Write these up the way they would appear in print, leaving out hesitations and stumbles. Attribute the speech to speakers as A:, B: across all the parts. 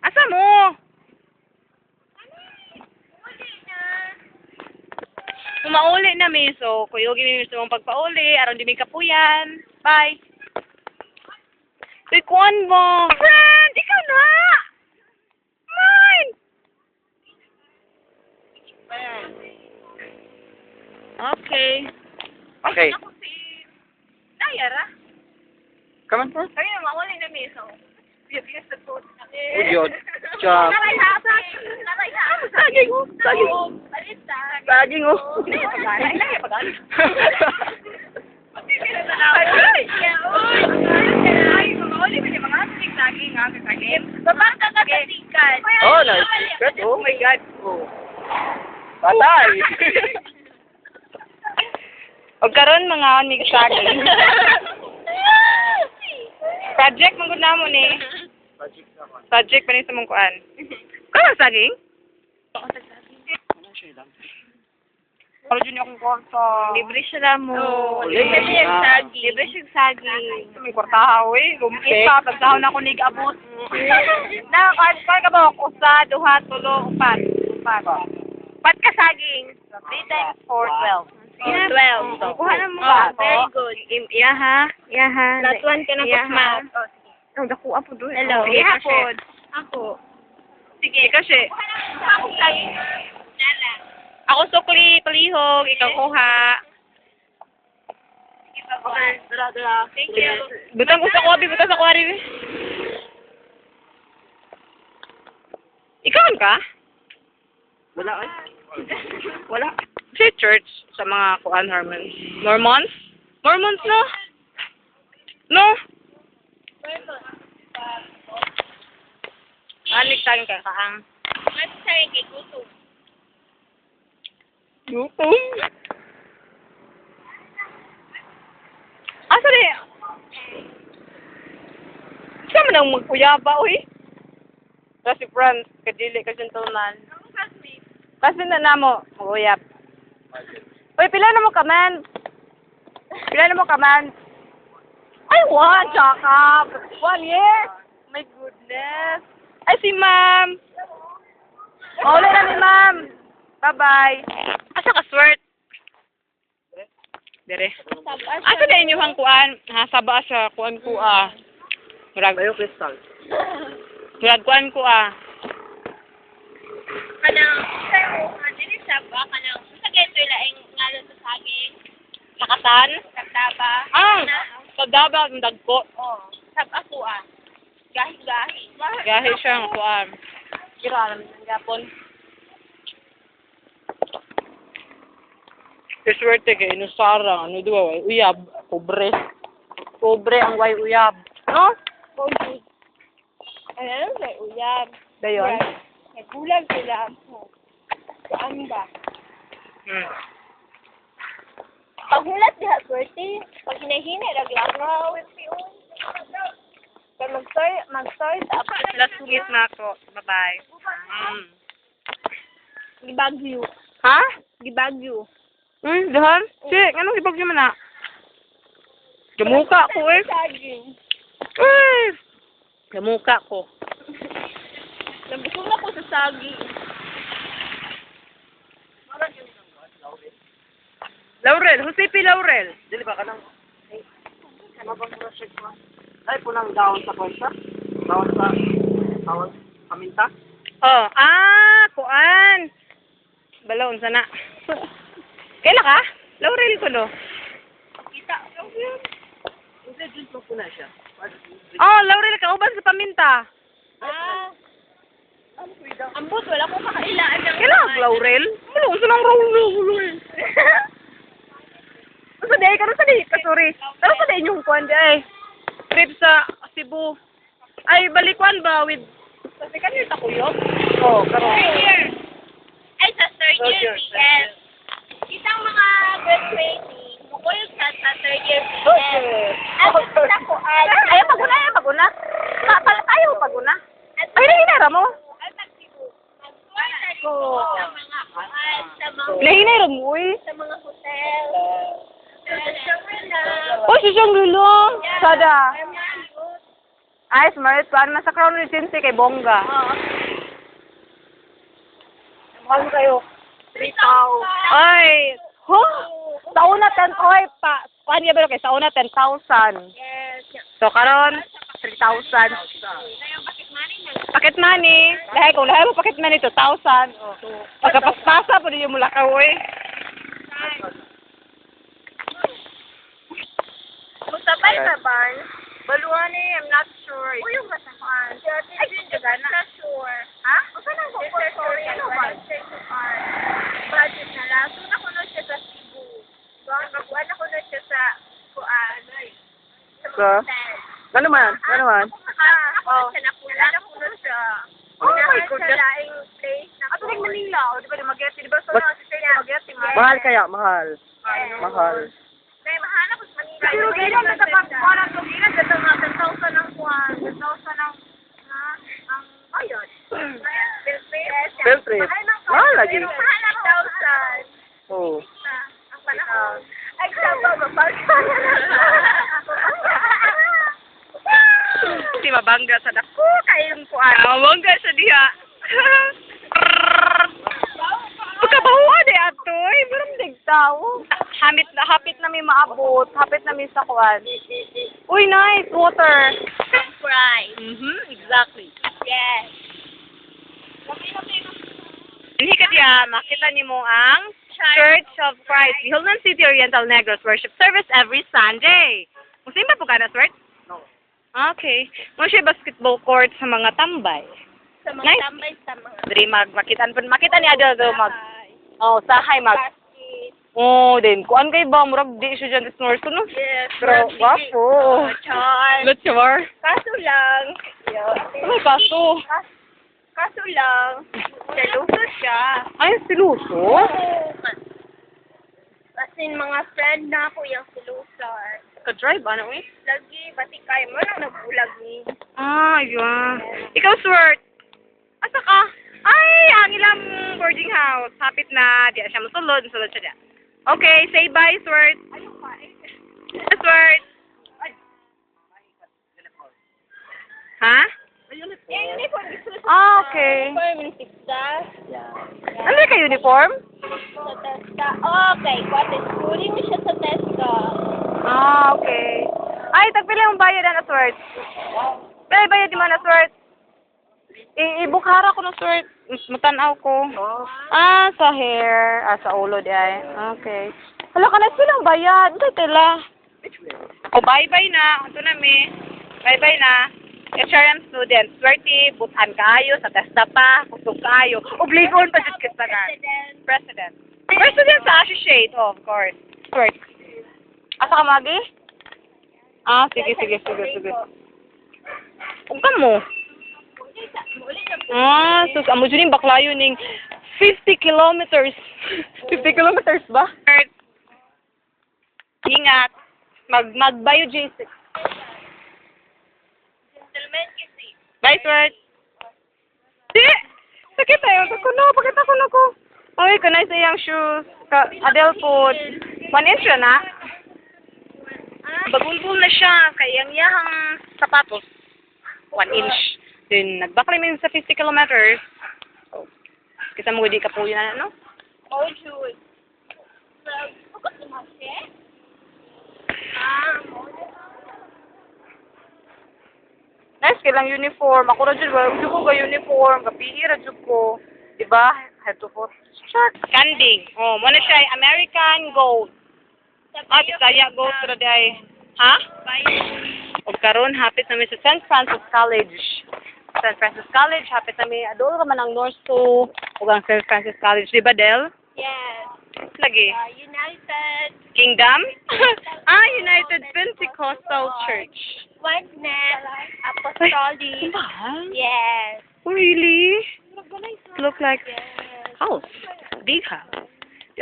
A: Asa mo? Umauli na mi, so kuyogin mi sa mong pagpauli, aron di mi kapuyan. Bye. Uy, kuan mo. Friend, ikaw na! Mine! Okay.
B: Okay.
A: Ako si Nayara.
B: Come on, bro.
A: Kaya na, mauli na mi, so bigas sa food.
B: Uyod. Chop.
A: Saging oh. Saging oh. Saging oh.
B: Oh, nice. Good.
A: Oh my God.
B: Oh. Patay.
A: Og karon mga onig saging. Project mong na mo ni. Project pa ni sa mong kuan. Kano saging? Para dyan akong kwarta. Libre siya lang mo.
B: Libre siya
A: saging. Libre siya saging. May kwarta ha, uy. Lumpit pa. Pagkahon ako nig-abot. Kaya ka ba? Usa, duha, tulo, upat. Upat ka saging. 3 times 4, 12. 12. Kuha na mo ba?
C: Very good.
A: Iyaha.
C: Latuan ka na po, Matt.
A: Oh, dakuha po doon.
C: Hello.
A: Sige, hapon.
C: Ako.
A: Sige, kasi.
C: Ako saging. Nala.
A: Ako sukli, palihog, ikaw kuha.
C: Okay, dala. Thank you.
A: Butang ko sa kuwabi, butang sa kuwabi. Ikaw ka?
B: Wala eh.
A: Wala. Kasi church sa mga kuan Mormons. Mormons? Mormons, no? No? Anik tayo ka kaang.
C: Mas saging kay gutom.
A: Gutom? Asa rin? Saan mo nang magkuyaba, uy? Kasi friends, kadili ka sintunan. Kasi na mo, mag-uyap. Uy, pila na mo kaman? Pila na mo kaman? Ay, one, tsaka. 1 year? My goodness. Ay, si ma'am. Mauli na ni ma'am. Bye-bye. Asa ka, swert? Dire. Asa na inyong kuan? Ha, saba sa kuan ko ah. Murag.
B: Ayo, crystal.
A: Murag kuan ko ah.
C: Kanang, pero, dili sa ba, kanang, sa geto laing ngalon sa saging.
A: Nakatan?
C: Tagtaba.
A: Pagdaba ang dagko.
C: Oh, sab ako Gahi.
A: Gahi siya ang kuan. Kira naman ng Japon. Swerte kay inusara, ano diba, way uyab, pobre. Pobre ang way uyab. No?
C: Pogi. Ano sa uyab?
A: Dayon.
C: Nagulag sila ako. Saan ba? Paghulat diha, swerte. Pag hinahinay, raglaw. Pag mag-start, tapos
A: Last sungit na ako. Bye-bye.
C: gibagyo.
A: Ha?
C: Gibagyo.
A: Dahan? Si, anong ibagyo man na? Gamuka ko eh.
C: Saging.
A: Gamuka ko.
C: Nabusog na ko sa saging.
A: Laurel, Josepi Laurel.
B: Dili ba ka nang... Ano bang project mo? Ay, punang daon sa kwansa? Daon paminta?
A: Oh, kuan. Balon sana. Kaila ka? Laurel ko no.
C: Kita.
B: Hindi, dun po na siya.
A: Oh, Laurel ka uban sa paminta.
C: Ambot, wala ko makailaan ng...
A: Kaila ka Laurel? Balon sa nang Laurel. Sa day ka sa day kasuri. Pero sa day yung kuan day. Trip sa Cebu. Ay balikwan ba with kasi kanyo ta kuyo? Oh, karon.
C: Third year. Ay, sa third year, BS. Isang mga grade training, mukuyog sa third year, BS. At kita ko ay...
A: Ay paguna. Pala tayo paguna. Ay hinara mo.
C: At nagsibu. Nag-tour ko sa mga kuhan, sa mga...
A: Lahinay ra mo uy.
C: Sa mga hotel. Sa Shangri-La.
A: Oh, si Shangri-La. Sada. Ay, smart pa. Ano man sa Crown Regency kay Bongga.
C: Oo.
B: Mahal kayo. 3,000.
A: Ay, sa una 10, oy, paano ba kay sa una 10,000.
C: Yes.
A: So, karon 3,000.
C: Ngayon, bakit money na?
A: Pocket money. Lahat kung lahat mo pocket money, 2,000. Pagkapaspasa, pwede yung mula ka, oy.
C: Musabay na ba? Baluani, I'm not sure. Uy, yung masakaan. Ay, hindi ka na. Sure. Ha? O saan ang sorry, ano ba? Budget na lang. So, nakuno siya sa Cebu. So, ang magbuwan ako na siya sa Kuan.
B: Sa? Ano man? Ano man?
C: Oh. Nakuno siya.
B: Oh my
C: Sa
B: goodness.
C: laing place. Ato nag Manila. O, di ba di Mageti? Di ba so
B: But-
C: na si Sir Mageti?
B: Mahal kaya, mahal. Mahal.
C: May mahanap ko sa Manila.
B: Pero
C: Yung
B: ganyan,
C: Manila,
B: natapat-
C: parang tugilan, ganda nga, 10,000 ang kuwan, 10,000 ang, ang bayad.
B: Field trip. Mahal lagi.
C: Mahal ang 1,000.
B: Oo.
C: Ang panahon. Ay, saba, mapalsa.
A: Si mabangga sa dako kayong kuan. Mabangga sa diha. Pagkabawa de atoy, meron digtaw. Hapit na may maabot, hapit na may sa kuan. Uy, nice water.
C: Right.
A: Exactly.
C: Yes.
A: Hindi ka diya, makita nimo ang Church of Christ, Hilton City Oriental Negros worship service every Sunday. Musim ba po ka na, Swert?
B: No.
A: Okay. Mo siya basketball court sa mga tambay.
C: Sa mga
A: Nice.
C: tambay sa mga
A: Diri makita ni Adel do mag sahay mag.
C: basket.
A: Oh, din kuan kay ba murag di siya diyan snores no?
C: Yes.
A: Pero wapo.
C: Char.
A: Let's char.
C: Kaso lang.
A: Ano kaso?
C: Kaso lang. Seluso siya.
A: Ay, siluso?
C: As in, mga friend na ako yung silusar.
A: Ka-drive, ano eh?
C: Lagi, bati kayo mo lang nagbulag ni.
A: Ah, yun. Ikaw, Swert. Asa ka? Ay, ang ilang boarding house. Hapit na. Di siya masulod. Masulod siya diya. Okay, say bye, Swert. Swert. Ha?
C: Yung uniform, gusto
A: Ah, okay.
C: Uniform, yung tigdas.
A: Ano ka uniform?
C: Sa testa. Okay, kwate, schooling mo siya sa testa.
A: Ah, okay. Ay, tagpila yung bayad na Swert. Pero bayad di man na Swert. Ibukhara ko na Swert. Matanaw ko. Ah, sa hair. Ah, sa ulo di ay. Okay. Hala ka na silang bayad. Ito tila. O, bye-bye na. Ito na mi. Bye-bye na. HRM student. Swerte, butan kaayo. Sa testa pa. Kusog kaayo. Obligon pa dyan kita na. President. President sa associate. Oh, of course. Swerte. Asa ka magi? Ah, sige. Huwag ka mo. Ah, sus, amo dyan yung baklayo ning 50 kilometers. 50 kilometers ba? Ingat. Mag-bio J6.
C: Gentleman kasi.
A: Bye, Swert. Di! Sakit tayo. Pakita ko na ko. Ay, kanay sa iyang shoes. Adele food. 1 inch na. Bagulbul na siya. Kaya ang iyahang sapatos. 1 inch. Then, nagbakli min sa 50 kilometers. So, kasi mo di ka po yun, ano?
C: Oh, shoes. Well, bakit naman siya?
A: Nice, kailang uniform. Ako na dyan, gusto ko ka uniform. Kapihi na dyan ko. Diba? Head to foot. Sure. Candy. Oh, muna siya ay American Gold. Ah, Bisaya Gold sa day. Ha? O karon hapit namin sa St. Francis College. St. Francis College, hapit namin. Adol ka man ang North Sioux. O ang St. Francis College. Diba, Del?
C: Yes.
A: Lagi.
C: United.
A: Kingdom? United Pentecostal Church.
C: Oneness. Apostolic. Yes.
A: Oh, really? Look like
C: Yes.
A: house. Big house.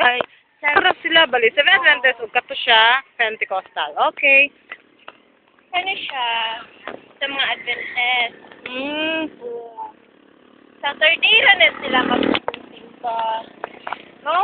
A: Ay, sarap sila. Bali, 7 Adventist. Ug kato siya, Pentecostal. Okay.
C: Ano siya? Sa mga Adventist. Saturday rin sila mag-simba.
A: No?